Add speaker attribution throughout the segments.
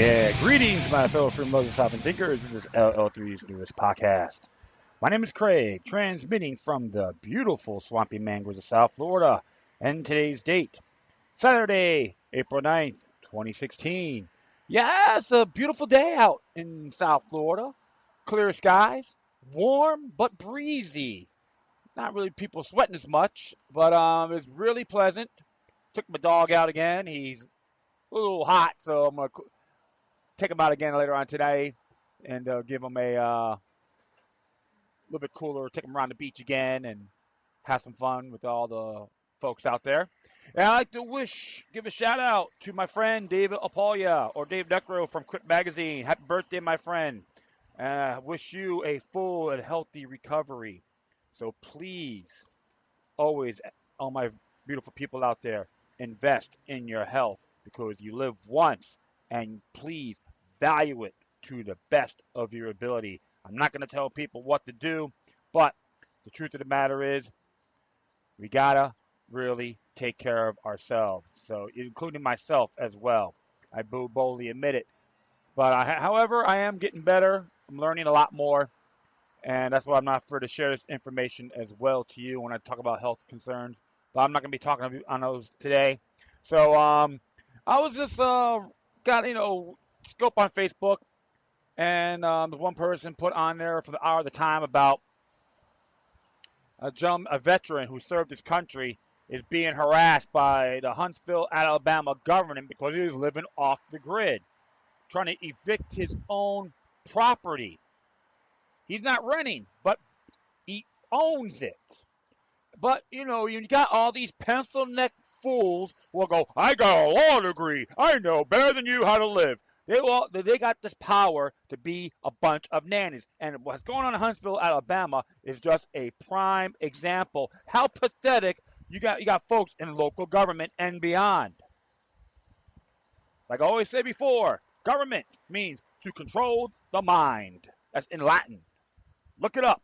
Speaker 1: Yeah, greetings, my fellow freedom lovers, sovereign thinkers. This is LL3's newest podcast. My name is Craig, transmitting from the beautiful swampy mangroves of South Florida. And today's date, Saturday, April 9th, 2016. Yeah, it's a beautiful day out in South Florida. Clear skies, warm but breezy. Not really people sweating as much, but it's really pleasant. Took my dog out again. He's a little hot, so I'm gonna take him out again later on today and give him a little bit cooler, take him around the beach again and have some fun with all the folks out there. And I'd like to give a shout out to my friend David Apolia or Dave Necro from Crypt Magazine. Happy birthday, my friend. Wish you a full and healthy recovery. So please, always, all my beautiful people out there, invest in your health because you live once, and please value it to the best of your ability. I'm not going to tell people what to do, but the truth of the matter is we got to really take care of ourselves. So, including myself as well. I boldly admit it. But however, I am getting better. I'm learning a lot more. And that's why I'm not afraid to share this information as well to you when I talk about health concerns. But I'm not going to be talking on those today. So I was just got scope on Facebook, and one person put on there for the hour of the time about a veteran who served his country is being harassed by the Huntsville, Alabama government because he was living off the grid, trying to evict his own property. He's not renting, but he owns it. But, you got all these pencil neck fools who will go, I got a law degree. I know better than you how to live. They got this power to be a bunch of nannies. And what's going on in Huntsville, Alabama is just a prime example. How pathetic you got folks in local government and beyond. Like I always say before, government means to control the mind. That's in Latin. Look it up.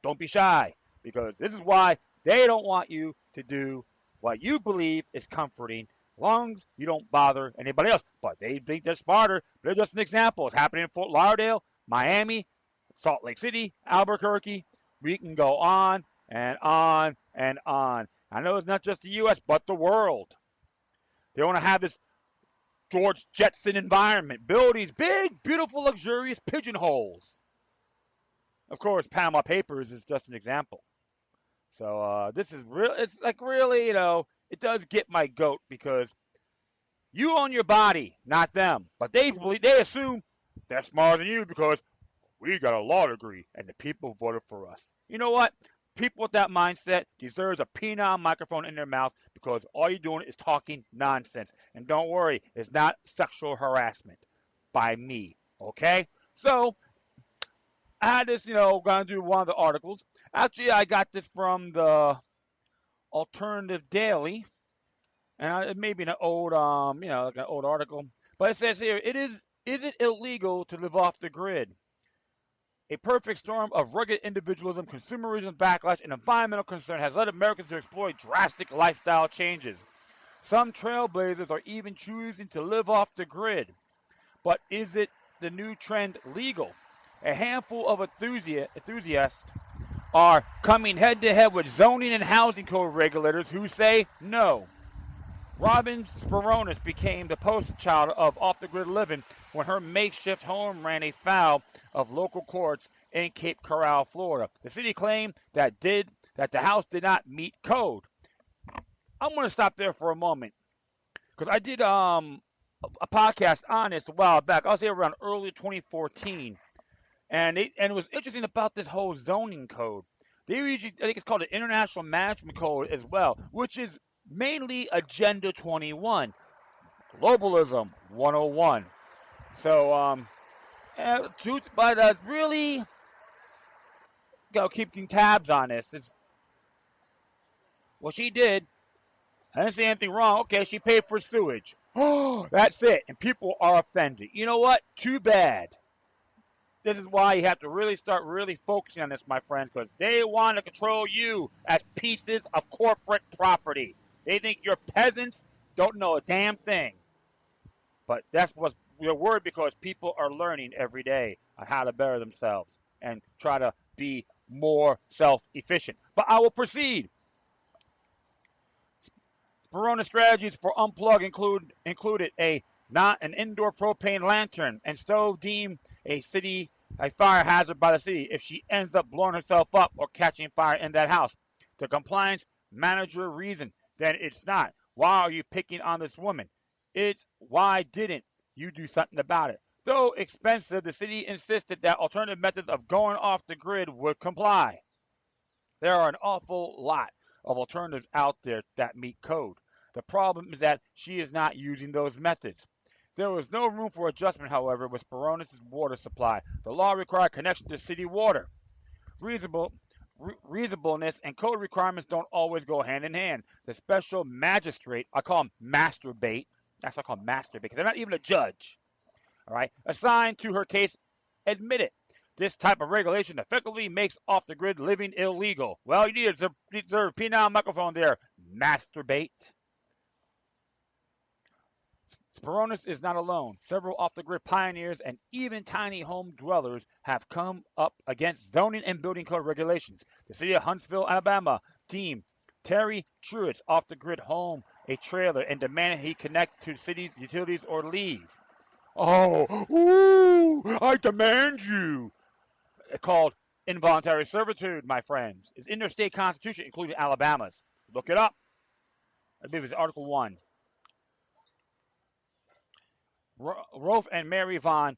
Speaker 1: Don't be shy, because this is why they don't want you to do what you believe is comforting, as long as you don't bother anybody else. But they think they're smarter. They're just an example. It's happening in Fort Lauderdale, Miami, Salt Lake City, Albuquerque. We can go on and on and on. I know it's not just the U.S., but the world. They want to have this George Jetson environment, build these big, beautiful, luxurious pigeonholes. Of course, Panama Papers is just an example. So this is real. It's like really, it does get my goat because you own your body, not them. But they assume they're smarter than you because we got a law degree and the people voted for us. You know what? People with that mindset deserves a penile microphone in their mouth because all you're doing is talking nonsense. And don't worry, it's not sexual harassment by me. Okay? So I had this, going to do one of the articles. Actually, I got this from the Alternative Daily, and it may be an old, like an old article. But it says here, is it illegal to live off the grid? A perfect storm of rugged individualism, consumerism, backlash, and environmental concern has led Americans to explore drastic lifestyle changes. Some trailblazers are even choosing to live off the grid. But is it the new trend legal? A handful of enthusiasts are coming head to head with zoning and housing code regulators who say no. Robin Speronis became the poster child of off-the-grid living when her makeshift home ran afoul of local courts in Cape Coral, Florida. The city claimed that the house did not meet code. I'm going to stop there for a moment because I did a podcast on this a while back. I was there around early 2014, and it was interesting about this whole zoning code. They usually, I think it's called the International Management Code as well, which is mainly Agenda 21, Globalism 101. So, but really, keeping tabs on this. Well, she did. I didn't say anything wrong. Okay, she paid for sewage. Oh, that's it. And people are offended. You know what? Too bad. This is why you have to really start really focusing on this, my friends, because they want to control you as pieces of corporate property. They think your peasants don't know a damn thing. But that's we're worried because people are learning every day on how to better themselves and try to be more self-efficient. But I will proceed. Verona strategies for unplug included an indoor propane lantern and stove deemed a fire hazard by the city if she ends up blowing herself up or catching fire in that house. The compliance manager reasoned that it's not. Why are you picking on this woman? It's why didn't you do something about it? Though expensive, the city insisted that alternative methods of going off the grid would comply. There are an awful lot of alternatives out there that meet code. The problem is that she is not using those methods. There was no room for adjustment, however, with Speronis' water supply. The law required connection to city water. Reasonableness and code requirements don't always go hand in hand. The special magistrate, I call him Masturbate, that's what I call Masturbate, because they're not even a judge, all right, assigned to her case, admitted this type of regulation effectively makes off-the-grid living illegal. Well, you need to penile microphone there, Masturbate. Speronis is not alone. Several off-the-grid pioneers and even tiny home dwellers have come up against zoning and building code regulations. The city of Huntsville, Alabama, deemed Terry Truitt's off-the-grid home a trailer and demanded he connect to the city's utilities or leave. Oh, ooh, I demand you. Called involuntary servitude, my friends. It's in their state constitution, including Alabama's. Look it up. I believe it's Article 1. Rolf and Mary Von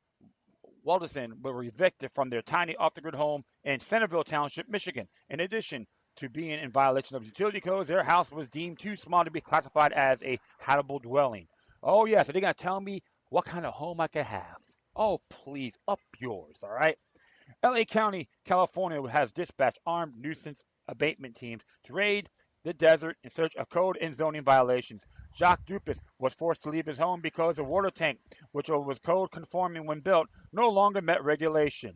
Speaker 1: Walderson were evicted from their tiny off-the-grid home in Centerville Township, Michigan. In addition to being in violation of utility codes, their house was deemed too small to be classified as a habitable dwelling. Oh, yeah, so they're going to tell me what kind of home I can have. Oh, please, up yours, all right? LA County, California has dispatched armed nuisance abatement teams to raid the desert in search of code and zoning violations. Jacques Dupas was forced to leave his home because a water tank, which was code conforming when built, no longer met regulation.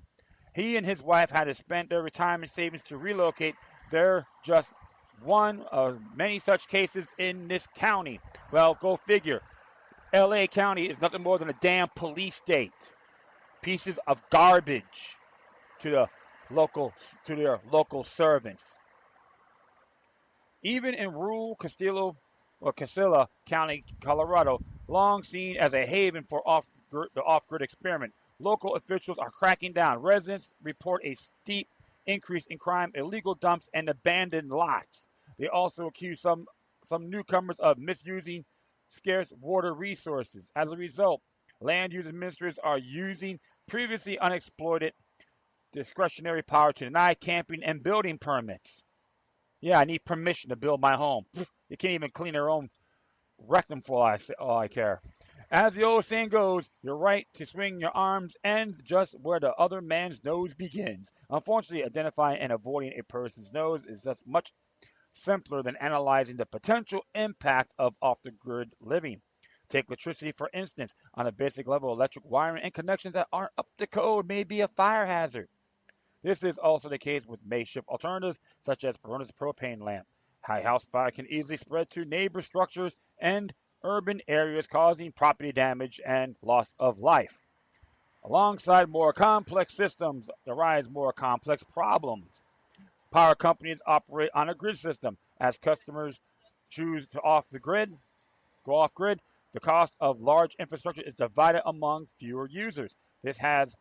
Speaker 1: He and his wife had to spend their retirement savings to relocate. They're just one of many such cases in this county. Well, go figure. LA County is nothing more than a damn police state. Pieces of garbage to their local servants. Even in rural Casilla County, Colorado, long seen as a haven for the off-grid experiment, local officials are cracking down. Residents report a steep increase in crime, illegal dumps, and abandoned lots. They also accuse some newcomers of misusing scarce water resources. As a result, land use administrators are using previously unexploited discretionary power to deny camping and building permits. Yeah, I need permission to build my home. You can't even clean their own rectum for all I care. As the old saying goes, your right to swing your arms ends just where the other man's nose begins. Unfortunately, identifying and avoiding a person's nose is just much simpler than analyzing the potential impact of off-the-grid living. Take electricity, for instance. On a basic level, electric wiring and connections that aren't up to code may be a fire hazard. This is also the case with makeshift alternatives, such as Perona's propane lamp. High house fire can easily spread to neighbor structures and urban areas, causing property damage and loss of life. Alongside more complex systems arise more complex problems. Power companies operate on a grid system. As customers choose to go off grid, the cost of large infrastructure is divided among fewer users. This has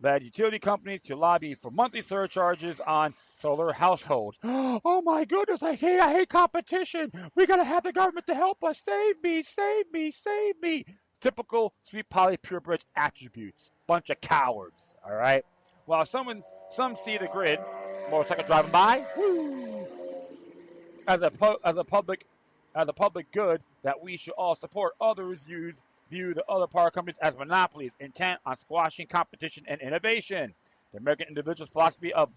Speaker 1: led utility companies to lobby for monthly surcharges on solar households. Oh my goodness, I hate competition. We gotta have the government to help us. Save me, save me, save me. Typical Sweet Polly purebred attributes. Bunch of cowards, all right? While some see the grid, motorcycle driving by, woo, as a public good that we should all support, others view the other power companies as monopolies intent on squashing competition and innovation. The American individual's philosophy of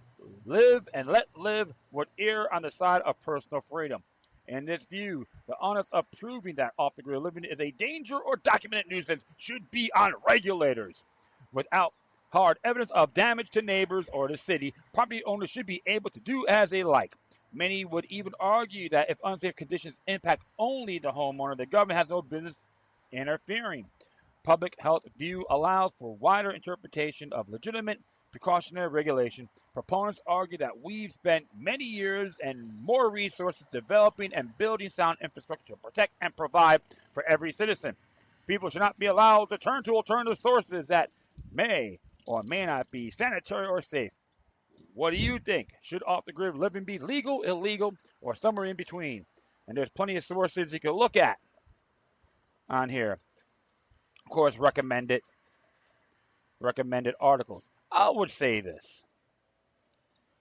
Speaker 1: live and let live would err on the side of personal freedom. In this view, the onus of proving that off-the-grid living is a danger or documented nuisance should be on regulators. Without hard evidence of damage to neighbors or the city, property owners should be able to do as they like. Many would even argue that if unsafe conditions impact only the homeowner, the government has no business interfering. public health view allows for wider interpretation of legitimate precautionary regulation. Proponents argue that we've spent many years and more resources developing and building sound infrastructure to protect and provide for every citizen. People should not be allowed to turn to alternative sources that may or may not be sanitary or safe. What do you think? Should off-the-grid living be legal, illegal, or somewhere in between? And there's plenty of sources you can look at on here. Of course, recommended articles. I would say this.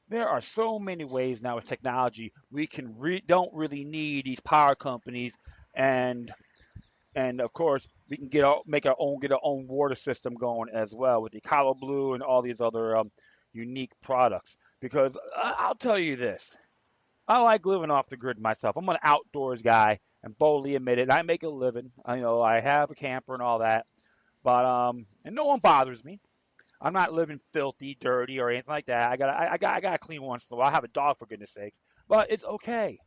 Speaker 1: There are so many ways now with technology we can don't really need these power companies, and of course we can get our own water system going as well with the Ecolo Blue and all these other unique products. Because I'll tell you this, I like living off the grid myself. I'm an outdoors guy and boldly admit it. I make a living. I have a camper and all that, but and no one bothers me. I'm not living filthy, dirty, or anything like that. I got to clean once in a while. I have a dog, for goodness sakes, but it's okay.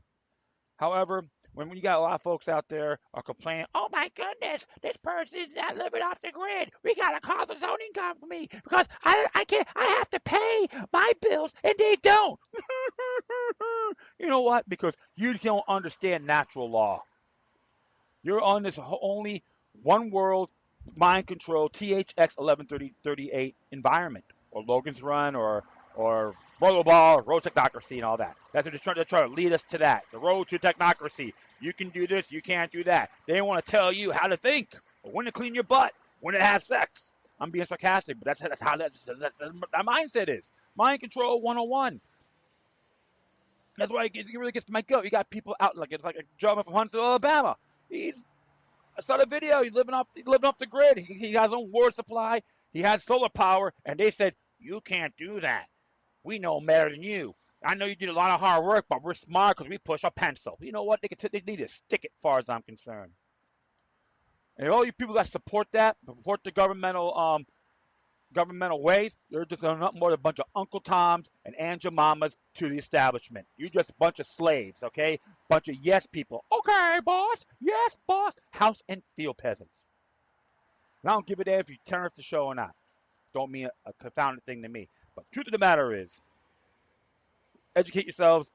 Speaker 1: However, when you got a lot of folks out there are complaining, oh my goodness, this person's not living off the grid. We gotta call the zoning company because I can't. I have to pay my bills and they don't. You know what? Because you don't understand natural law. You're on this only one world mind control THX 1138 environment, or Logan's Run, or Rollerball, road technocracy, and all that. That's what they're trying to lead us to that. The road to technocracy. You can do this, you can't do that. They want to tell you how to think, or when to clean your butt, when to have sex. I'm being sarcastic, but that's how that mindset is. Mind control 101. That's why it really gets my goat. You got people out it's like a gentleman from Huntsville, Alabama. I saw the video. He's living off the grid. He has his own water supply. He has solar power, and they said you can't do that. We know better than you. I know you did a lot of hard work, but we're smart because we push a pencil. You know what? They need to stick it, as far as I'm concerned. And all you people that support the governmental ways, you're just nothing more than a bunch of Uncle Toms and Aunt Jemimas to the establishment. You're just a bunch of slaves, okay? Bunch of yes people. Okay, boss. Yes, boss. House and field peasants. And I don't give a damn if you turn off the show or not. Don't mean a confounded thing to me. But truth of the matter is, educate yourselves,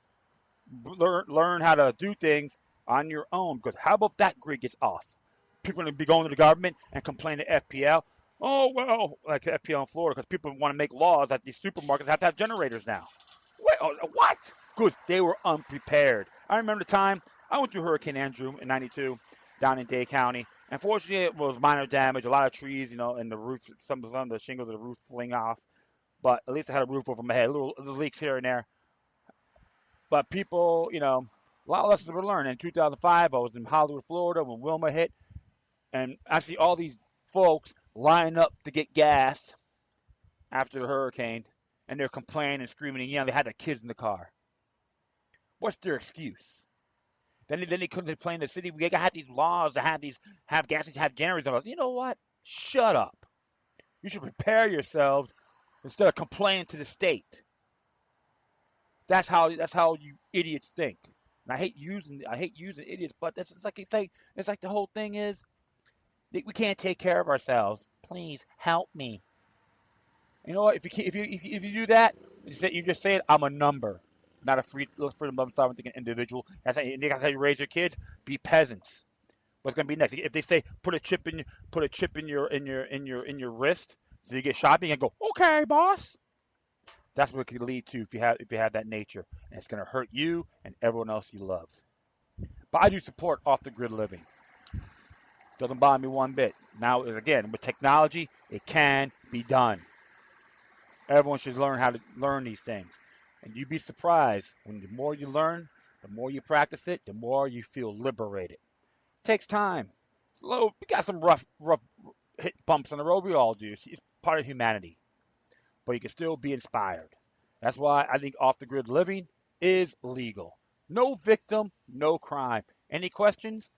Speaker 1: learn how to do things on your own. Because how about that grid gets off? People are going to be going to the government and complain to FPL. Oh, well, like FPL in Florida, because people want to make laws that these supermarkets have to have generators now. Wait, what? Because they were unprepared. I remember the time I went through Hurricane Andrew in '92 down in Dade County. Unfortunately, it was minor damage, a lot of trees, and the roof, some of the shingles of the roof fling off. But at least I had a roof over my head, little leaks here and there. But people, a lot of lessons were learned. In 2005, I was in Hollywood, Florida when Wilma hit, and I see all these folks line up to get gas after the hurricane, and they're complaining and screaming and yelling. They had their kids in the car. What's their excuse? Then they couldn't complain to the city. We got these laws that have gas, have generators. You know what? Shut up. You should prepare yourselves instead of complaining to the state. That's how you idiots think. And I hate using idiots, but it's like the whole thing is we can't take care of ourselves. Please help me. You know what? If you do that, you just say it. I'm a number, not a freedom of sovereign thinking individual. That's how you raise your kids. Be peasants. What's gonna be next? If they say put a chip in your wrist, so you get shopping and go, okay, boss. That's what it could lead to if you have that nature, and it's gonna hurt you and everyone else you love. But I do support off the grid living. Doesn't bother me one bit. Now, again, with technology, it can be done. Everyone should learn how to learn these things. And you'd be surprised when the more you learn, the more you practice it, the more you feel liberated. It takes time. We got some rough hit bumps on the road. We all do. It's part of humanity. But you can still be inspired. That's why I think off-the-grid living is legal. No victim, no crime. Any questions?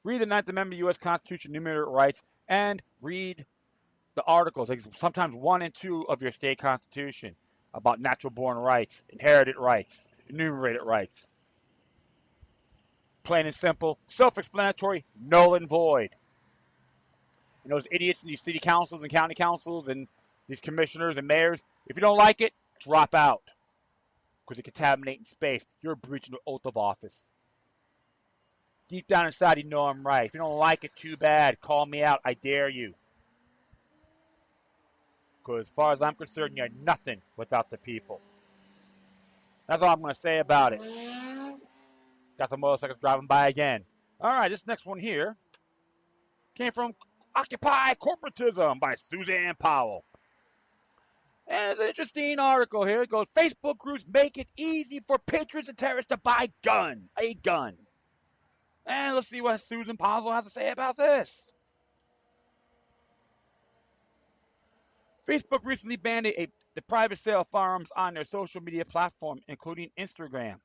Speaker 1: Read the 9th Amendment U.S. Constitution, enumerated rights, and read the articles, like sometimes 1 and 2 of your state constitution, about natural-born rights, inherited rights, enumerated rights. Plain and simple, self-explanatory, null and void. and those idiots in these city councils and county councils and these commissioners and mayors, if you don't like it, drop out because you're contaminating space. You're breaching the oath of office. Deep down inside, you know I'm right. If you don't like it, too bad. Call me out. I dare you. Because as far as I'm concerned, you're nothing without the people. That's all I'm going to say about it. Got the motorcycles driving by again. All right, this next one here came from Occupy Corporatism by Suzanne Powell. And it's an interesting article here. It goes, Facebook groups make it easy for patrons and terrorists to buy a gun. And let's see what Susan Powell has to say about this. Facebook recently banned the private sale of firearms on their social media platform, including Instagram.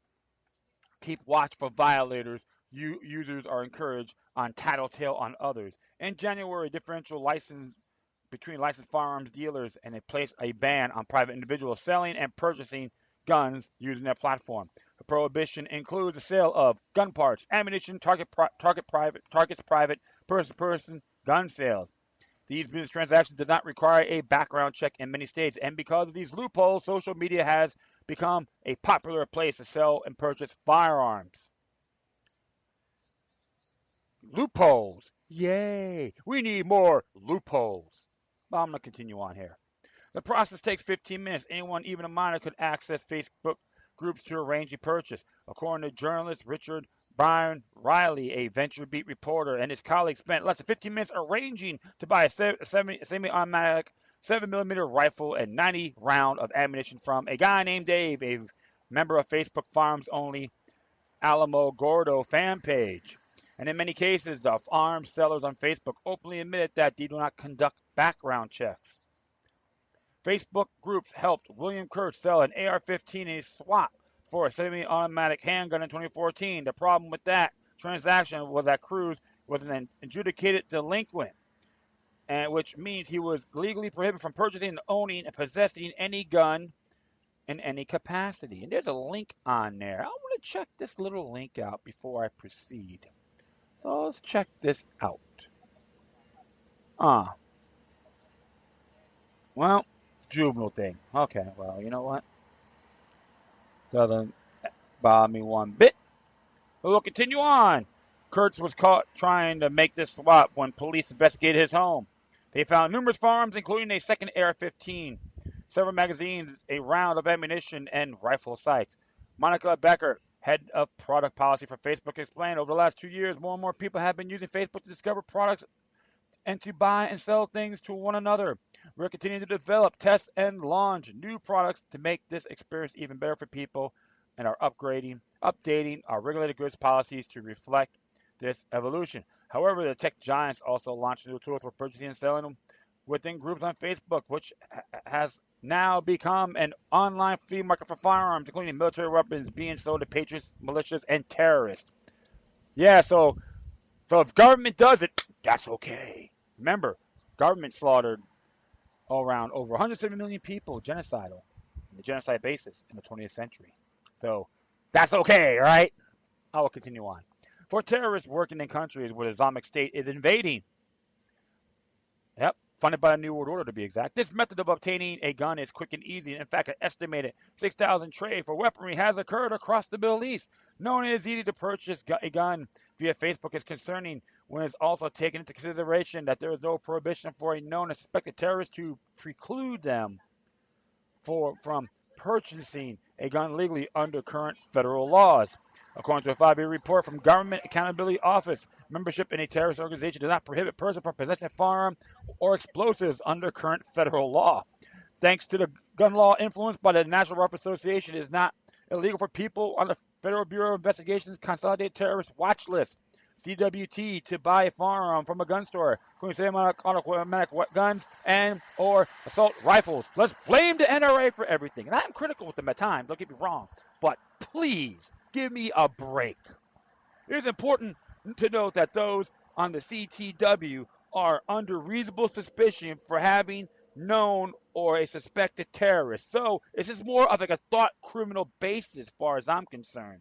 Speaker 1: Keep watch for violators. Users are encouraged on tattletale on others. In January, differential license between licensed firearms dealers and they placed a ban on private individuals selling and purchasing guns using their platform. The prohibition includes the sale of gun parts, ammunition, targets private, person-to-person gun sales. These business transactions do not require a background check in many states, and because of these loopholes, social media has become a popular place to sell and purchase firearms. Loopholes. Yay! We need more loopholes. Well, I'm going to continue on here. The process takes 15 minutes. Anyone, even a minor, could access Facebook groups to arrange a purchase. According to journalist Richard Byron Riley, a VentureBeat reporter, and his colleagues spent less than 15 minutes arranging to buy a semi-automatic 7mm rifle and 90 rounds of ammunition from a guy named Dave, a member of Facebook Firearms-only Alamogordo fan page. And in many cases, the arms sellers on Facebook openly admitted that they do not conduct background checks. Facebook groups helped William Kurtz sell an AR-15 and a swap for a semi-automatic handgun in 2014. The problem with that transaction was that Cruz was an adjudicated delinquent, and which means he was legally prohibited from purchasing, owning, and possessing any gun in any capacity. And there's a link on there. I want to check this little link out before I proceed. So let's check this out. Well, it's a juvenile thing. Okay, well, you know what? Doesn't bother me one bit. But we'll continue on. Kurtz was caught trying to make this swap when police investigated his home. They found numerous firearms, including a second AR-15, several magazines, a round of ammunition, and rifle sights. Monica Becker, head of product policy for Facebook, explained over the last 2 years, more and more people have been using Facebook to discover products and to buy and sell things to one another. We're continuing to develop, test, and launch new products to make this experience even better for people and are updating our regulated goods policies to reflect this evolution. However, the tech giants also launched new tools for purchasing and selling them within groups on Facebook, which has now become an online flea market for firearms, including military weapons being sold to patriots, militias, and terrorists. Yeah, so if government does it, that's okay. Remember, government slaughtered all around over 170 million people, genocidal, on a genocide basis in the 20th century. So that's okay, all right? I will continue on. For terrorists working in countries where the Islamic State is invading, funded by the New World Order to be exact, this method of obtaining a gun is quick and easy. In fact, an estimated 6,000 trade for weaponry has occurred across the Middle East. Knowing it is easy to purchase a gun via Facebook is concerning when it's also taken into consideration that there is no prohibition for a known and suspected terrorist to preclude them from purchasing a gun legally under current federal laws. According to a 5-year report from Government Accountability Office, membership in a terrorist organization does not prohibit a person from possessing a firearm or explosives under current federal law. Thanks to the gun law influenced by the National Rifle Association, it is not illegal for people on the Federal Bureau of Investigation's Consolidated Terrorist Watch List, CWT, to buy a firearm from a gun store, including semi-automatic guns and or assault rifles. Let's blame the NRA for everything. And I'm critical with them at times, don't get me wrong, but please give me a break. It is important to note that those on the CTW are under reasonable suspicion for having known or a suspected terrorist. So it's just more of like a thought criminal basis as far as I'm concerned.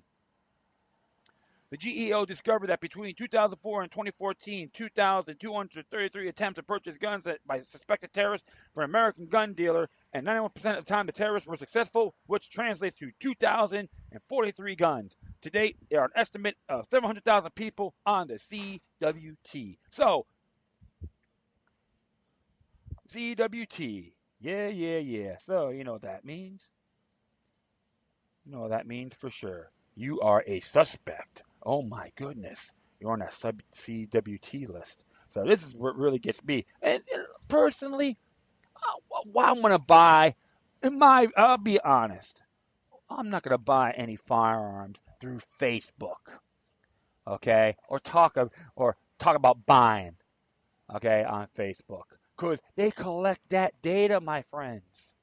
Speaker 1: The GEO discovered that between 2004 and 2014, 2,233 attempts to purchase guns by suspected terrorists from an American gun dealer, and 91% of the time the terrorists were successful, which translates to 2,043 guns. To date, there are an estimate of 700,000 people on the CWT. So, CWT. Yeah. So, you know what that means? You know what that means for sure. You are a suspect. Oh my goodness. You're on that CWT list. So this is what really gets me. And personally, why I'm gonna buy, I'll be honest. I'm not gonna buy any firearms through Facebook, okay, or talk about buying, okay, on Facebook, because they collect that data, my friends.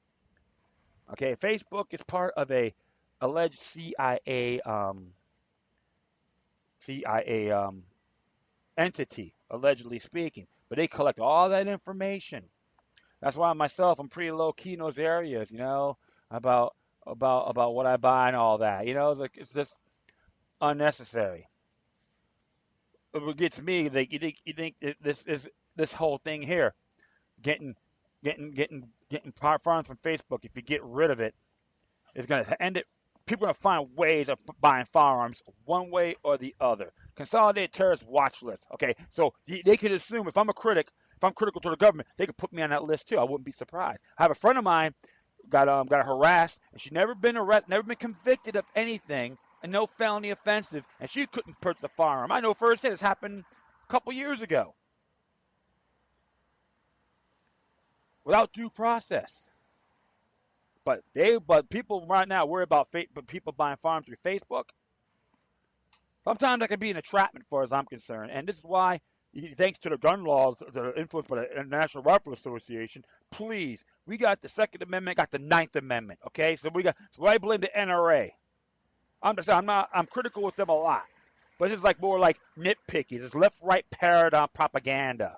Speaker 1: Okay, Facebook is part of a alleged CIA entity, allegedly speaking, but they collect all that information. That's why myself, I'm pretty low key in those areas, about about what I buy and all that. It's just unnecessary. What gets me, like, you think this whole thing here, getting getting firearms from Facebook. If you get rid of it, is going to end it. People are going to find ways of buying firearms one way or the other. Consolidated terrorist watch list. Okay, so they can assume if I'm a critic, if I'm critical to the government, they could put me on that list too. I wouldn't be surprised. I have a friend of mine got harassed, and she'd never been arrested, never been convicted of anything, and no felony offenses, and she couldn't purchase a firearm. I know firsthand. This happened a couple years ago without due process. But people right now worry about people buying firearms through Facebook. Sometimes that can be an entrapment, as far as I'm concerned, and this is why, thanks to the gun laws that are influenced by the National Rifle Association, please, we got the Second Amendment, got the Ninth Amendment. Okay, so I blame the NRA. I'm critical with them a lot, but this is like more like nitpicky. This left-right paradigm propaganda.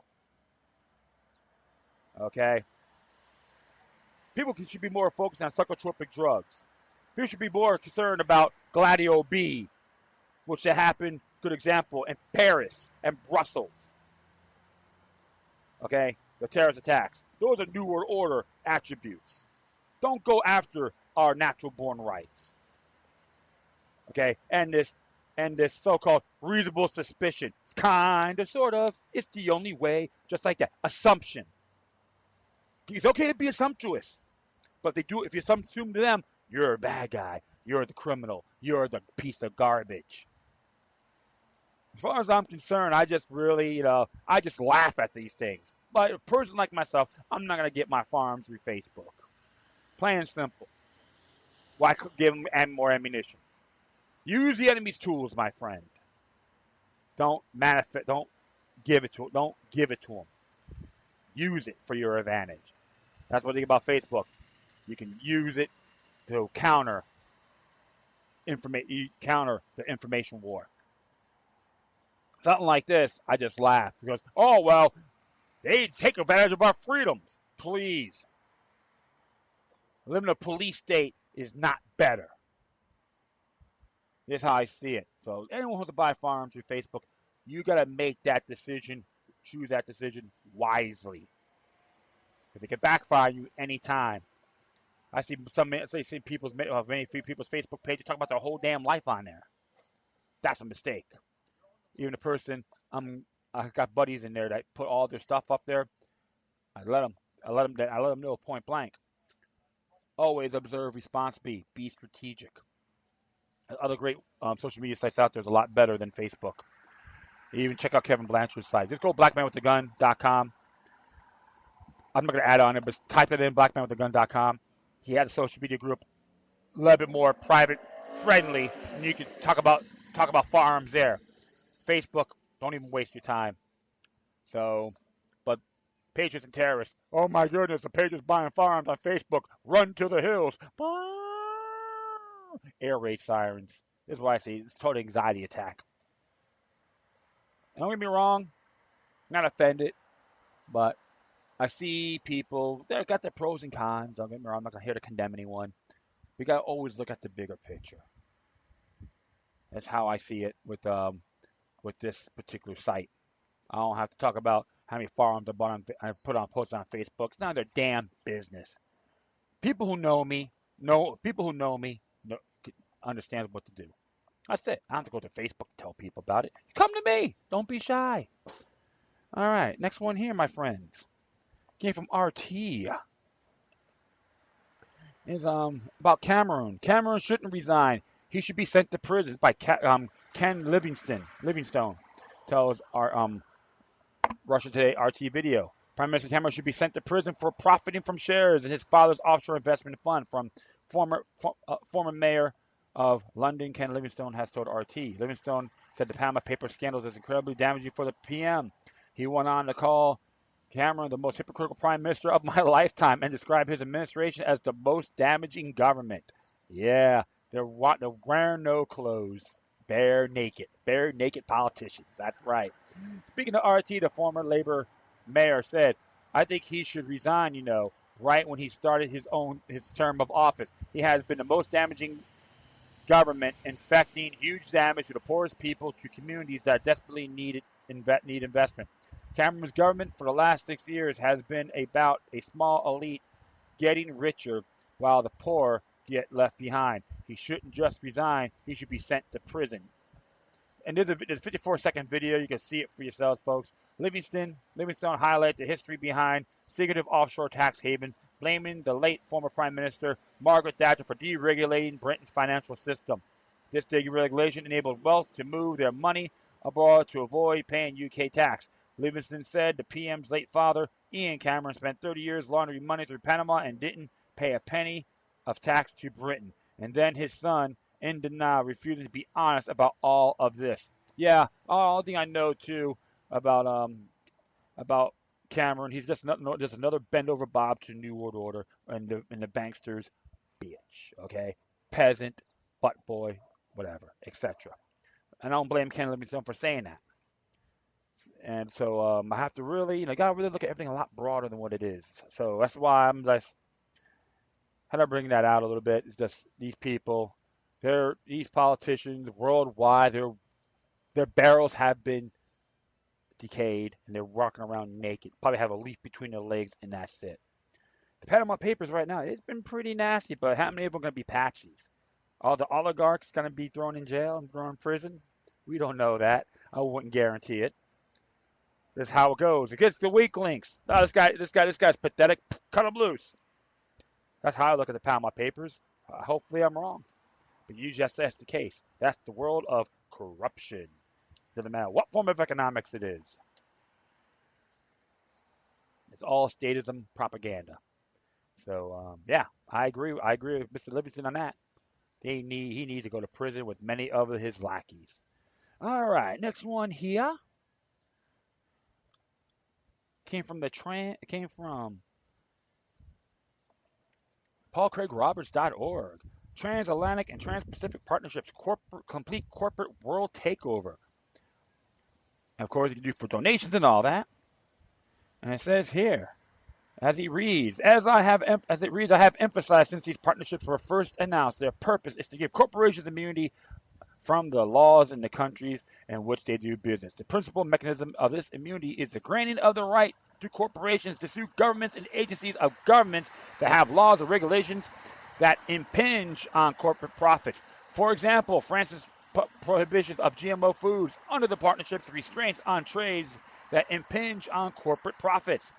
Speaker 1: Okay, people should be more focused on psychotropic drugs. People should be more concerned about Gladio B, which happened, good example, in Paris and Brussels. Okay, the terrorist attacks. Those are New World Order attributes. Don't go after our natural born rights. Okay, and this so-called reasonable suspicion. It's kind of, sort of. It's the only way, just like that. Assumption. It's okay to be assumptuous, but if you assume to them, you're a bad guy. You're the criminal. You're the piece of garbage. As far as I'm concerned, I just really, I just laugh at these things. But a person like myself, I'm not going to get my firearms through Facebook. Plain and simple. Why give them more ammunition? Use the enemy's tools, my friend. Don't give it to them. Use it for your advantage. That's what I think about Facebook. You can use it to counter the information war. Something like this, I just laugh because, oh well, they take advantage of our freedoms. Please. Living in a police state is not better. That's how I see it. So anyone who wants to buy firearms through Facebook, you got to make that decision, choose that decision wisely. Because it can backfire you anytime. I see many people's Facebook pages talk about their whole damn life on there. That's a mistake. Even a person, I got buddies in there that put all their stuff up there. I let them know point blank. Always observe, response, be strategic. Other great social media sites out there is a lot better than Facebook. You even check out Kevin Blanchard's site. Just go blackmanwiththegun.com. I'm not going to add on it, but type it in, blackmanwiththegun.com. He has a social media group, a little bit more private, friendly, and you can talk about firearms there. Facebook, don't even waste your time. So, but patriots and terrorists, oh my goodness, the patriots buying firearms on Facebook, run to the hills. Air raid sirens. This is what I see. It's a total anxiety attack. Don't get me wrong, not offended, but I see people, they've got their pros and cons. Don't get me wrong, I'm not going to here to condemn anyone. We got to always look at the bigger picture. That's how I see it with this particular site. I don't have to talk about how many forums I put on posts on Facebook. It's none of their damn business. People who know me know, understand what to do. That's it. I don't have to go to Facebook to tell people about it. Come to me. Don't be shy. All right, next one here, my friends. Came from RT. Is about Cameron. Cameron shouldn't resign. He should be sent to prison by Ken Livingstone tells our Russia Today RT video. Prime Minister Cameron should be sent to prison for profiting from shares in his father's offshore investment fund. From former mayor of London, Ken Livingstone has told RT. Livingstone said the Panama Papers scandal is incredibly damaging for the PM. He went on to call Cameron the most hypocritical prime minister of my lifetime and described his administration as the most damaging government. Yeah, they're wearing no clothes. Bare naked politicians. That's right. Speaking of RT, the former Labor mayor said, I think he should resign, right when he started his term of office. He has been the most damaging government, infecting huge damage to the poorest people, to communities that desperately need investment. Cameron's government for the last 6 years has been about a small elite getting richer while the poor get left behind. He shouldn't just resign. He should be sent to prison. And there's a 54-second video. You can see it for yourselves, folks. Livingstone highlights the history behind secretive offshore tax havens, blaming the late former Prime Minister Margaret Thatcher for deregulating Britain's financial system. This deregulation enabled wealth to move their money abroad to avoid paying UK tax. Livingstone said the PM's late father, Ian Cameron, spent 30 years laundering money through Panama and didn't pay a penny of tax to Britain. And then his son, in denial, refusing to be honest about all of this. Yeah, all thing I know too about Cameron, he's just another bend over Bob to New World Order and the banksters, bitch. Okay, peasant, butt boy, whatever, etc. And I don't blame Ken Livingstone for saying that. And so I have to really, gotta really look at everything a lot broader than what it is. So that's why I'm just how do I bring that out a little bit? It's just these people. These politicians worldwide, their barrels have been decayed and they're walking around naked. Probably have a leaf between their legs and that's it. The Panama Papers right now, it's been pretty nasty, but how many of them are going to be patsies? All the oligarchs going to be thrown in jail and thrown in prison? We don't know that. I wouldn't guarantee it. This is how it goes. It gets the weak links. Oh, this guy's pathetic. Cut him loose. That's how I look at the Panama Papers. Hopefully I'm wrong. But usually that's the case. That's the world of corruption. Doesn't matter what form of economics it is. It's all statism propaganda. So yeah, I agree. I agree with Mr. Livingston on that. He needs to go to prison with many of his lackeys. All right, next one here came from PaulCraigRoberts.org. Transatlantic and Trans-Pacific Partnerships complete corporate world takeover. And of course, you can do for donations and all that. And it says here, as it reads, I have emphasized since these partnerships were first announced, their purpose is to give corporations immunity from the laws in the countries in which they do business. The principal mechanism of this immunity is the granting of the right to corporations to sue governments and agencies of governments that have laws or regulations that impinge on corporate profits. For example, France's prohibitions of GMO foods under the partnership's restraints on trades that impinge on corporate profits.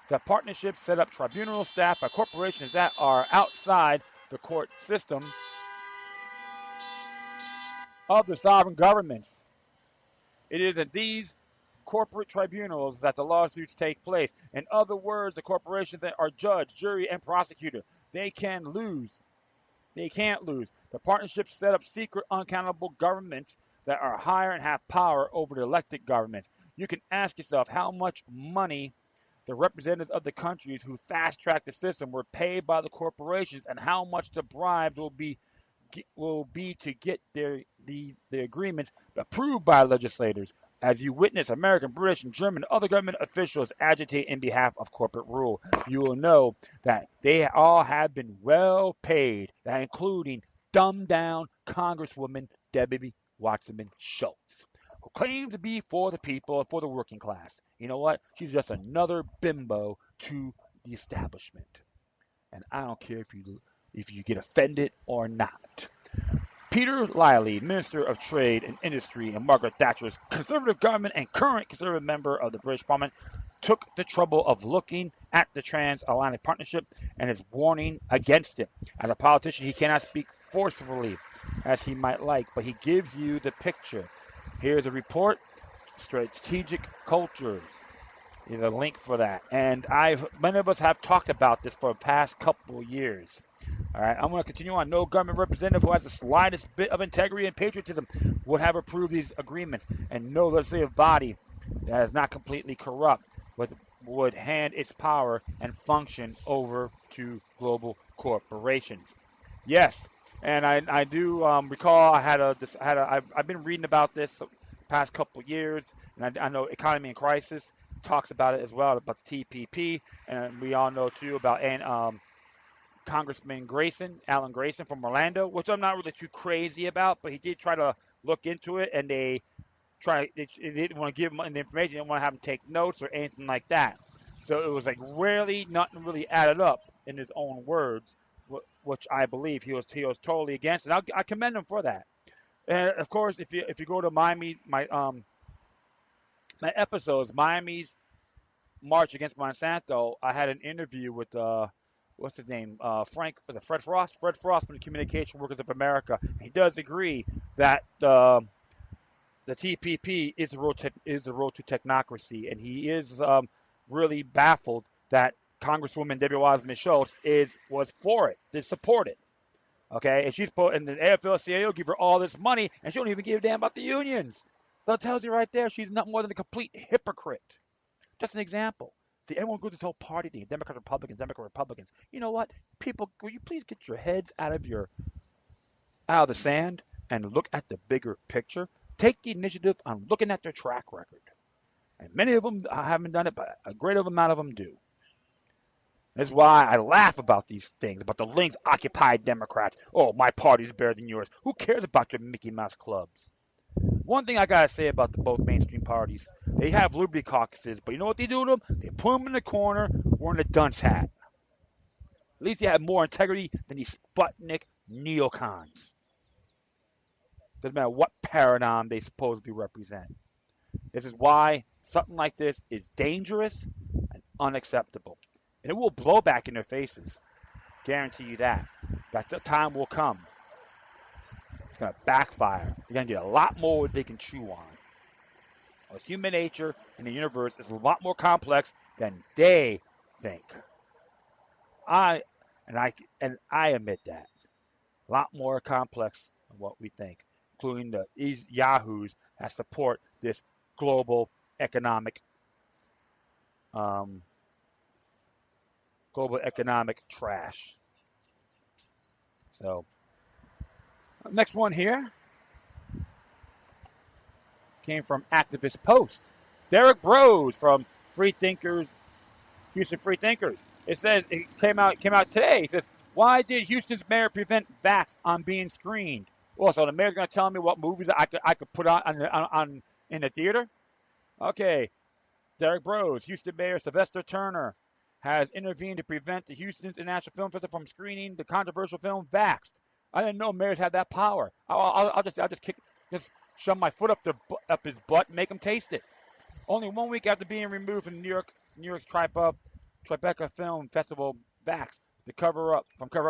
Speaker 1: The partnership set up tribunals staffed by corporations that are outside the court system of the sovereign governments. It is at these corporate tribunals that the lawsuits take place. In other words, the corporations that are judge, jury, and prosecutor. They can't lose. The partnership set up secret, unaccountable governments that are higher and have power over the elected governments. You can ask yourself how much money the representatives of the countries who fast-tracked the system were paid by the corporations and how much the bribes will be to get the agreements approved by legislators. As you witness American, British, and German other government officials agitate in behalf of corporate rule, you will know that they all have been well paid, including dumbed-down Congresswoman Debbie Waxman Schultz, who claims to be for the people and for the working class. You know what? She's just another bimbo to the establishment. And I don't care if you get offended or not. Peter Lilly, Minister of Trade and Industry in Margaret Thatcher's Conservative government and current Conservative member of the British Parliament, took the trouble of looking at the transatlantic partnership and is warning against it. As a politician, he cannot speak forcefully as he might like, but he gives you the picture. Here's a report, Strategic Cultures. There's a link for that. And many of us have talked about this for the past couple years. All right, I'm going to continue on. No government representative who has the slightest bit of integrity and patriotism would have approved these agreements, and no legislative body that is not completely corrupt would hand its power and function over to global corporations. Yes, and I do recall I've been reading about this the past couple years, and I know Economy in Crisis talks about it as well, about the TPP, and we all know too about Congressman Alan Grayson from Orlando, which I'm not really too crazy about, but he did try to look into it, and they didn't want to give him the information, they didn't want to have him take notes or anything like that. So it was like really nothing really added up in his own words, which I believe he was totally against, and I commend him for that. And of course, if you go to Miami, my episodes, Miami's March Against Monsanto, I had an interview with what's his name? Fred Frost? Fred Frost from the Communication Workers of America. He does agree that the TPP is the road to technocracy, and he is really baffled that Congresswoman Debbie Wasserman Schultz was for it, to support it. Okay, and the AFL-CIO give her all this money, and she don't even give a damn about the unions. That tells you right there she's not more than a complete hypocrite. Just an example. See, everyone goes this whole party thing, Democrats, Republicans. You know what? People, will you please get your heads out of the sand and look at the bigger picture? Take the initiative on looking at their track record. And many of them haven't done it, but a great amount of them do. That's why I laugh about these things, about the links Occupy Democrats. Oh, my party's better than yours. Who cares about your Mickey Mouse clubs? One thing I gotta say about both mainstream parties, they have liberty caucuses, but you know what they do to them? They put them in the corner wearing a dunce hat. At least they have more integrity than these Sputnik neocons. Doesn't matter what paradigm they supposedly represent. This is why something like this is dangerous and unacceptable. And it will blow back in their faces. Guarantee you that. That the time will come. It's going to backfire. They're going to get a lot more they can chew on. Human nature in the universe is a lot more complex than they think. I admit that. A lot more complex than what we think, including these yahoos that support this global economic trash. So, next one here came from Activist Post. Derek Broad from Houston Free Thinkers. It says it came out today. It says, why did Houston's mayor prevent vax on being screened? Well, so the mayor's going to tell me what movies I could put on in the theater? Okay. Derek Broad, Houston Mayor Sylvester Turner, has intervened to prevent the Houston's International Film Festival from screening the controversial film Vaxxed. I didn't know mayors had that power. I'll just shove my foot up his butt and make him taste it. Only 1 week after being removed from New York's Tribeca Film Festival Vaxxed, cover up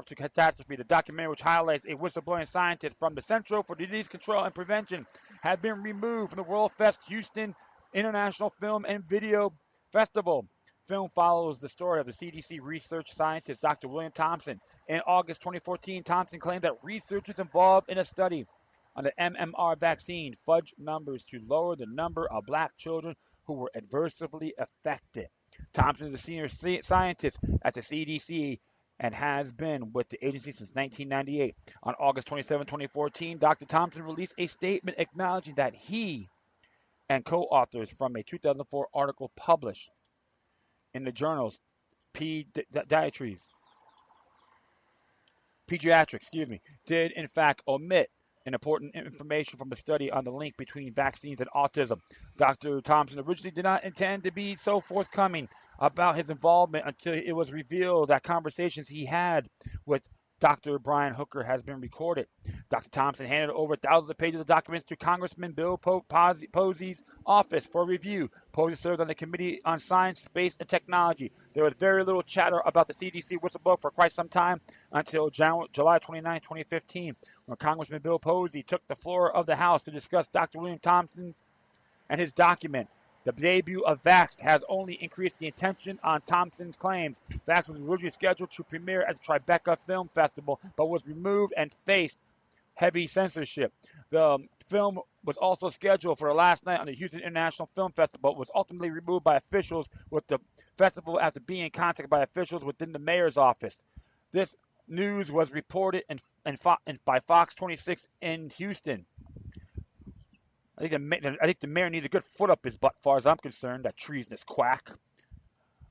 Speaker 1: to catastrophe, the documentary, which highlights a whistleblowing scientist from the Central for Disease Control and Prevention, had been removed from the World Fest Houston International Film and Video Festival. Film follows the story of the CDC research scientist Dr. William Thompson. In August 2014, Thompson claimed that researchers involved in a study on the MMR vaccine fudged numbers to lower the number of black children who were adversely affected. Thompson is a senior scientist at the CDC and has been with the agency since 1998. On August 27, 2014, Dr. Thompson released a statement acknowledging that he and co-authors from a 2004 article published in the journals Pediatrics, did in fact omit and important information from a study on the link between vaccines and autism. Dr. Thompson originally did not intend to be so forthcoming about his involvement until it was revealed that conversations he had with Dr. Brian Hooker has been recorded. Dr. Thompson handed over thousands of pages of documents to Congressman Bill Posey's office for review. Posey served on the Committee on Science, Space, and Technology. There was very little chatter about the CDC whistleblower for quite some time until July 29, 2015, when Congressman Bill Posey took the floor of the House to discuss Dr. William Thompson's and his document. The debut of Vaxxed has only increased the attention on Thompson's claims. Vaxxed was originally scheduled to premiere at the Tribeca Film Festival, but was removed and faced heavy censorship. The film was also scheduled for the last night on the Houston International Film Festival, but was ultimately removed by officials with the festival after being contacted by officials within the mayor's office. This news was reported by Fox 26 in Houston. I think the mayor needs a good foot up his butt, as far as I'm concerned, that treasonous quack.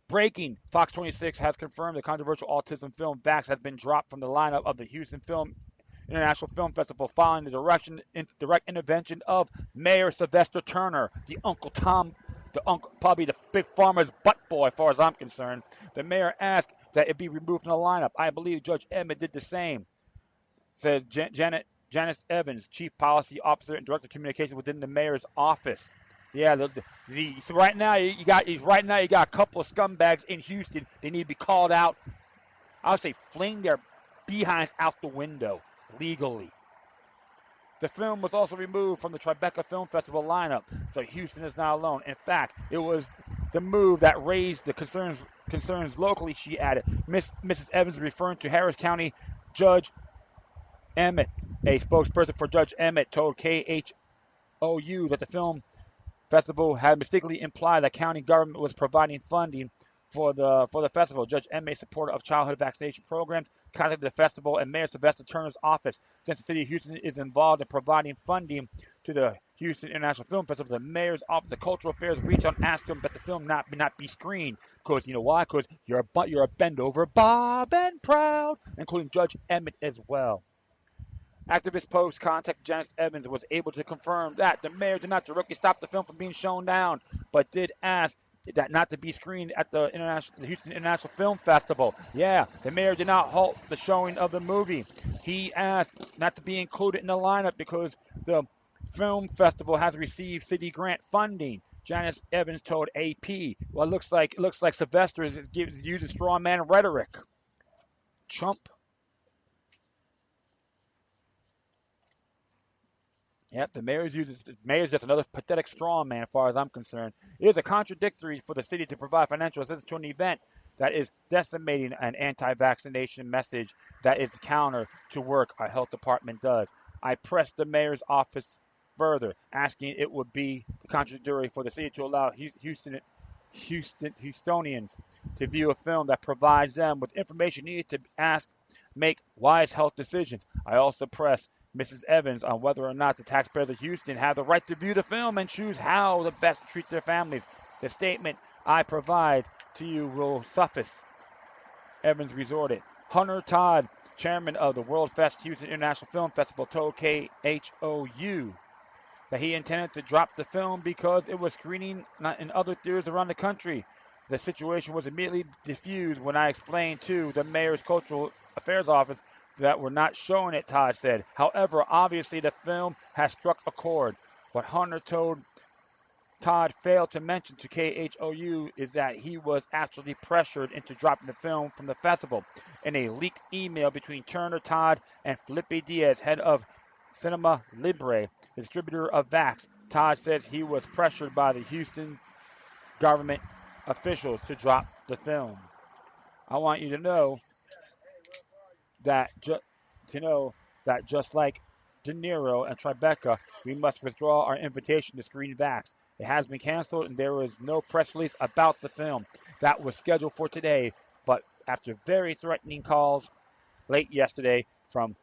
Speaker 1: Breaking, Fox 26 has confirmed the controversial autism film Vaxxed has been dropped from the lineup of the Houston International Film Festival following the direct intervention of Mayor Sylvester Turner, probably the big farmer's butt boy, as far as I'm concerned. The mayor asked that it be removed from the lineup. I believe Judge Emmett did the same, says Janice Evans, Chief Policy Officer and Director of Communications within the mayor's office. Yeah, so right now you got a couple of scumbags in Houston. They need to be called out. I would say fling their behinds out the window legally. The film was also removed from the Tribeca Film Festival lineup, so Houston is not alone. In fact, it was the move that raised the concerns locally, she added. Mrs. Evans referring to Harris County Judge Emmett. A spokesperson for Judge Emmett told KHOU that the film festival had mistakenly implied that county government was providing funding for the festival. Judge Emmett, supporter of childhood vaccination programs, contacted the festival and Mayor Sylvester Turner's office. Since the city of Houston is involved in providing funding to the Houston International Film Festival, the mayor's office of cultural affairs reached out and asked him that the film not be screened. Because you know why? Because you're a bend over Bob and proud, including Judge Emmett as well. Activist Post contacted Janice Evans and was able to confirm that the mayor did not directly stop the film from being shown down, but did ask that not to be screened at the Houston International Film Festival. Yeah, the mayor did not halt the showing of the movie. He asked not to be included in the lineup because the film festival has received city grant funding. Janice Evans told AP, "Well, it looks like Sylvester is using straw man rhetoric." Trump. Yep, the mayor's just another pathetic straw man as far as I'm concerned. It is a contradictory for the city to provide financial assistance to an event that is decimating an anti-vaccination message that is counter to work our health department does. I pressed the mayor's office further, asking it would be contradictory for the city to allow Houstonians to view a film that provides them with information needed to make wise health decisions. I also pressed Mrs. Evans on whether or not the taxpayers of Houston have the right to view the film and choose how to best treat their families. The statement I provide to you will suffice. Evans resorted. Hunter Todd, chairman of the World Fest Houston International Film Festival, told KHOU that he intended to drop the film because it was screening in other theaters around the country. The situation was immediately diffused when I explained to the mayor's cultural affairs office that we're not showing it, Todd said. However, obviously the film has struck a chord. What Hunter told Todd failed to mention to KHOU is that he was actually pressured into dropping the film from the festival. In a leaked email between Turner, Todd, and Felipe Diaz, head of Cinema Libre, the distributor of Vaxxed, Todd says he was pressured by the Houston government officials to drop the film. I want you to know that just like De Niro and Tribeca, we must withdraw our invitation to screen Vaxxed. It has been canceled, and there was no press release about the film that was scheduled for today. But after very threatening calls late yesterday from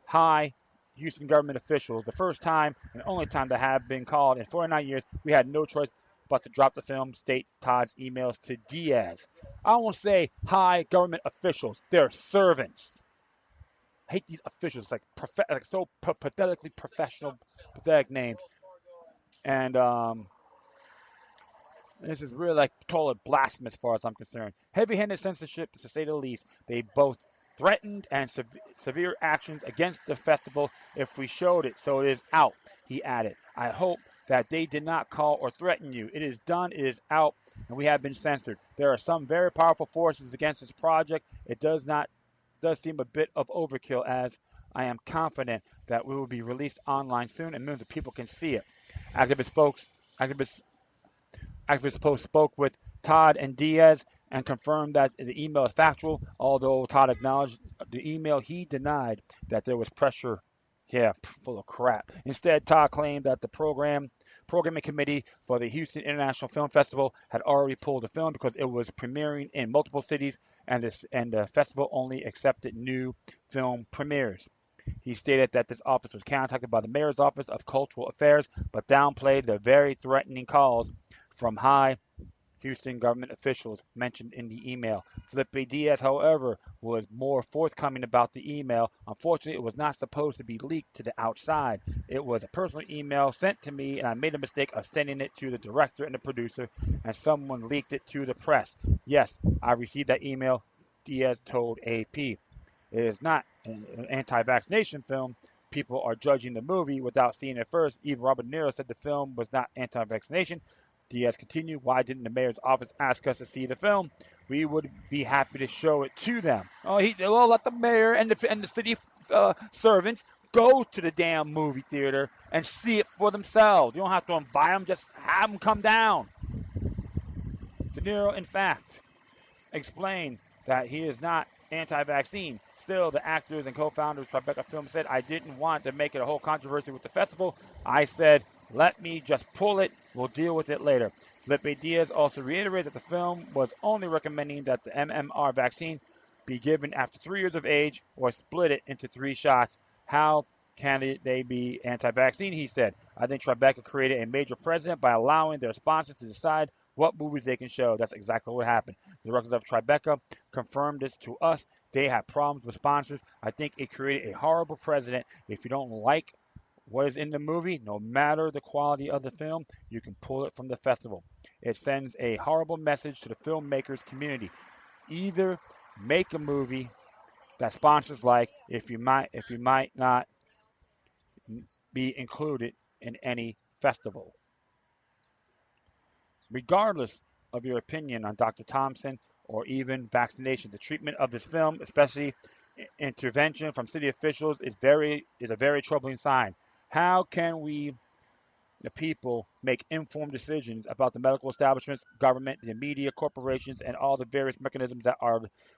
Speaker 1: high Houston government officials, the first time and only time that have been called in 49 years, we had no choice but to drop the film, state Todd's emails to Diaz. I won't say high government officials, they're servants. I hate these officials. It's like so pathetically professional, pathetic names. And this is really like total blasphemy as far as I'm concerned. Heavy-handed censorship, to say the least. They both threatened and severe actions against the festival if we showed it, so it is out, he added. I hope that they did not call or threaten you. It is done, it is out, and we have been censored. There are some very powerful forces against this project. It does seem a bit of overkill, as I am confident that we will be released online soon and millions of people can see it. Activist folks, activists Activist Post spoke with Todd and Diaz and confirmed that the email is factual, although Todd acknowledged the email. He denied that there was pressure. Yeah, full of crap. Instead, Todd claimed that the programming committee for the Houston International Film Festival had already pulled the film because it was premiering in multiple cities, and the festival only accepted new film premieres. He stated that this office was contacted by the mayor's office of cultural affairs, but downplayed the very threatening calls from high Houston government officials mentioned in the email. Felipe Diaz, however, was more forthcoming about the email. Unfortunately, it was not supposed to be leaked to the outside. It was a personal email sent to me, and I made a mistake of sending it to the director and the producer, and someone leaked it to the press. Yes, I received that email, Diaz told AP. It is not an anti-vaccination film. People are judging the movie without seeing it first. Even Robert De Niro said the film was not anti-vaccination. Diaz continued, why didn't the mayor's office ask us to see the film? We would be happy to show it to them. Well, let the mayor and the city servants go to the damn movie theater and see it for themselves. You don't have to invite them, just have them come down. De Niro, in fact, explained that he is not anti-vaccine. Still, the actors and co-founders of Tribeca Films said, I didn't want to make it a whole controversy with the festival. I said, let me just pull it. We'll deal with it later. Felipe Diaz also reiterated that the film was only recommending that the MMR vaccine be given after 3 years of age or split it into 3 shots. How can they be anti-vaccine? He said, I think Tribeca created a major precedent by allowing their sponsors to decide what movies they can show. That's exactly what happened. The directors of Tribeca confirmed this to us. They had problems with sponsors. I think it created a horrible precedent. If you don't like what is in the movie, no matter the quality of the film, you can pull it from the festival. It sends a horrible message to the filmmakers community. Either make a movie that sponsors like if you might not be included in any festival. Regardless of your opinion on Dr. Thompson or even vaccination, the treatment of this film, especially intervention from city officials, is a very troubling sign. How can we, the people, make informed decisions about the medical establishments, government, the media, corporations, and all the various mechanisms that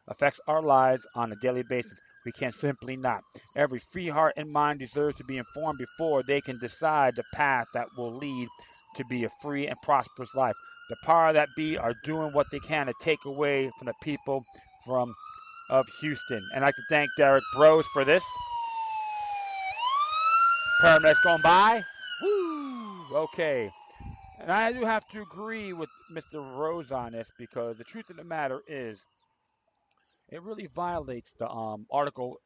Speaker 1: affects our lives on a daily basis? We can simply not. Every free heart and mind deserves to be informed before they can decide the path that will lead to be a free and prosperous life. The power that be are doing what they can to take away from the people from of Houston. And I'd like to thank Derek Bros for this. Paramedics going by. Woo! Okay. And I do have to agree with Mr. Rose on this because the truth of the matter is, it really violates the Article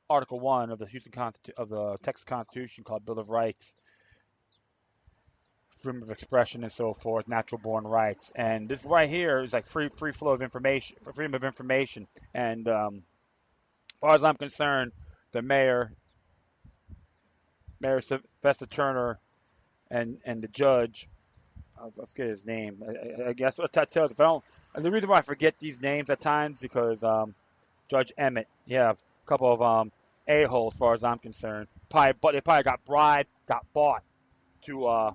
Speaker 1: 1 of the of the Texas Constitution called Bill of Rights, freedom of expression and so forth, natural born rights. And this right here is like free flow of information, freedom of information. And as far as I'm concerned, the Mayor Sylvester Turner, and the judge, I forget his name. I guess what that tells. If I don't, the reason why I forget these names at times because Judge Emmett, yeah, a couple of a-holes as far as I'm concerned. But they probably got bought to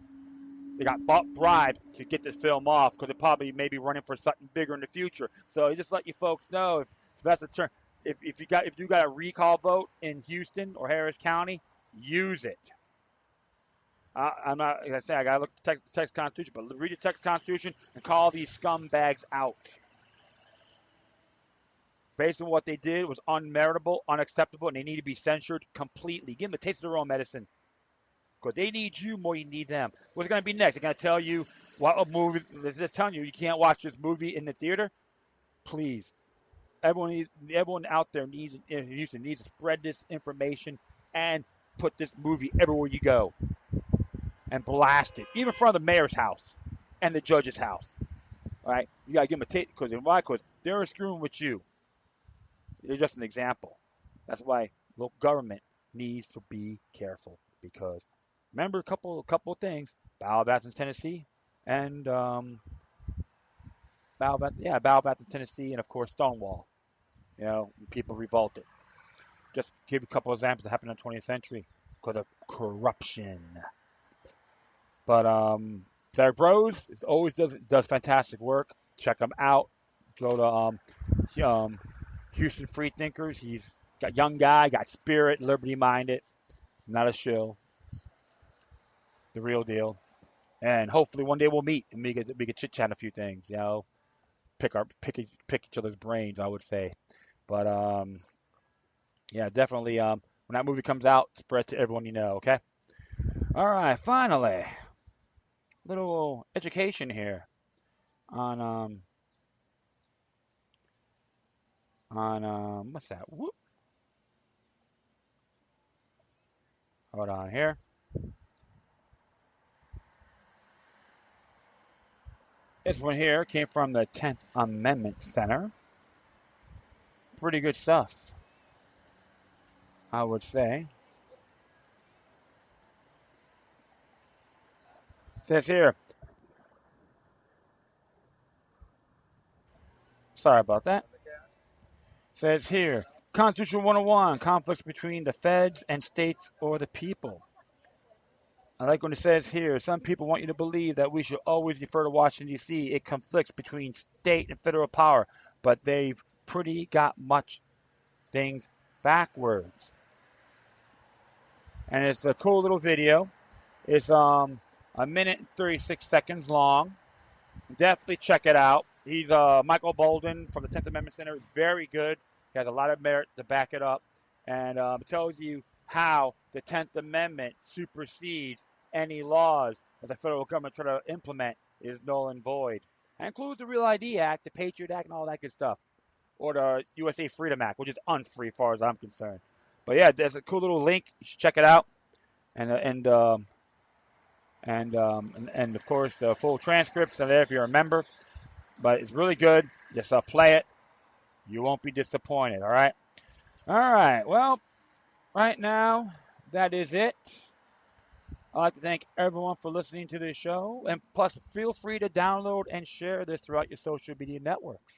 Speaker 1: they got bribed to get this film off because they probably may be running for something bigger in the future. So just let you folks know, if Sylvester Turner, if you got a recall vote in Houston or Harris County, use it. I'm not, like I say, I got to look at the Texas Constitution, but read the Texas Constitution and call these scumbags out. Based on what they did, was unmeritable, unacceptable, and they need to be censured completely. Give them a taste of their own medicine. Because they need you more than you need them. What's going to be next? They're going to tell you what a movie, they're just telling you you can't watch this movie in the theater? Please. everyone out there needs to spread this information and put this movie everywhere you go and blast it, even in front of the mayor's house and the judge's house. All right, you gotta give them a tape because why? Because they're screwing with you. They're just an example. That's why local government needs to be careful because remember a couple of things: Battle of Athens, Tennessee, and Battle of Athens, Tennessee, and of course Stonewall. People revolted. Just give a couple of examples that happened in the 20th century because of corruption. But Derek Bros always does fantastic work. Check him out. Go to Houston Free Thinkers. He's got young guy, got spirit, liberty minded, not a shill, the real deal. And hopefully one day we'll meet and we could chit chat a few things. Pick each other's brains, I would say. But yeah, definitely. When that movie comes out, spread to everyone you know. Okay. All right. Finally, little education here on what's that? Whoop. Hold on here. This one here came from the 10th Amendment Center. Pretty good stuff, I would say. It says here. Sorry about that. It says here. Constitution 101, conflicts between the feds and states or the people. I like when it says here, some people want you to believe that we should always defer to Washington, D.C. It conflicts between state and federal power, but they've pretty got much things backwards. And it's a cool little video. It's a minute and 36 seconds long. Definitely check it out. He's Michael Bolden from the 10th Amendment Center. Is very good. He has a lot of merit to back it up, and tells you how the 10th Amendment supersedes any laws that the federal government try to implement is null and void. That includes the Real ID Act, the Patriot Act, and all that good stuff, or the USA Freedom Act, which is unfree as far as I'm concerned. But yeah, there's a cool little link. You should check it out, and of course the full transcripts are there if you're a member. But it's really good. Just play it. You won't be disappointed. All right. All right. Well, right now that is it. I'd like to thank everyone for listening to this show, and plus feel free to download and share this throughout your social media networks.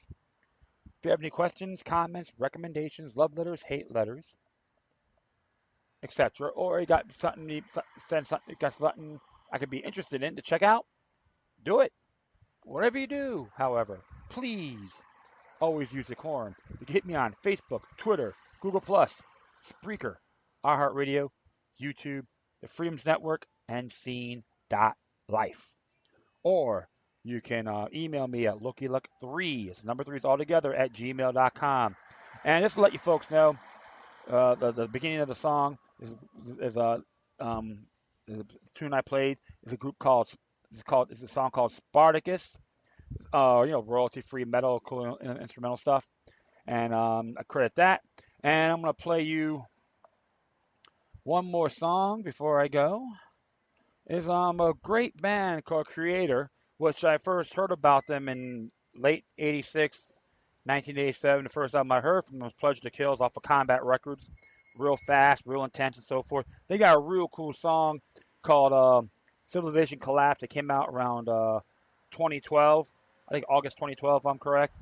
Speaker 1: If you have any questions, comments, recommendations, love letters, hate letters, etc., or you got something I could be interested in to check out, do it. Whatever you do, however, please always use decorum. You can hit me on Facebook, Twitter, Google+, Spreaker, iHeartRadio, YouTube, the Freedoms Network, and Scene.life. Or you can email me at LokiLuck3, it's number 3 is all together, at gmail.com. And just to let you folks know, the beginning of the song is a tune I played. Is a song called Spartacus. Royalty-free metal, cool instrumental stuff. And I credit that. And I'm going to play you one more song before I go. Is a great band called Creator, which I first heard about them in late 86, 1987. The first album I heard from them was Pleasure to Kill off of Combat Records. Real fast, real intense, and so forth. They got a real cool song called Civilization Collapse. It came out around 2012. I think August 2012, if I'm correct.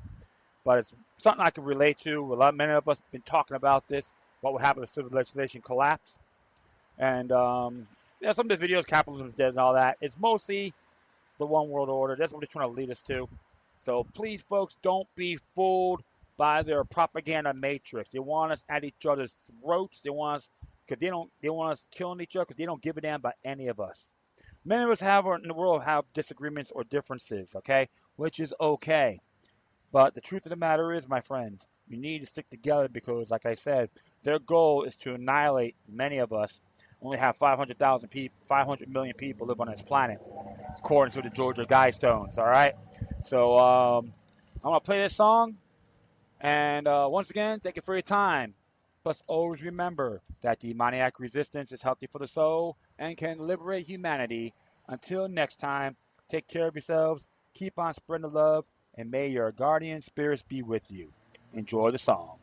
Speaker 1: But it's something I can relate to. Many of us have been talking about this, what would happen if civilization collapse. And some of the videos, capitalism is dead and all that, it's mostly the one world order. That's what they're trying to lead us to. So please, folks, don't be fooled by their propaganda matrix. They want us at each other's throats. They want us killing each other because they don't give a damn about any of us. Many of us in the world have disagreements or differences, okay, which is okay. But the truth of the matter is, my friends, you need to stick together because, like I said, their goal is to annihilate many of us. Only have 500 million people live on this planet, according to the Georgia Guidestones, all right? So I'm going to play this song, And once again, thank you for your time. Plus, always remember that demoniac resistance is healthy for the soul and can liberate humanity. Until next time, take care of yourselves, keep on spreading the love, and may your guardian spirits be with you. Enjoy the song.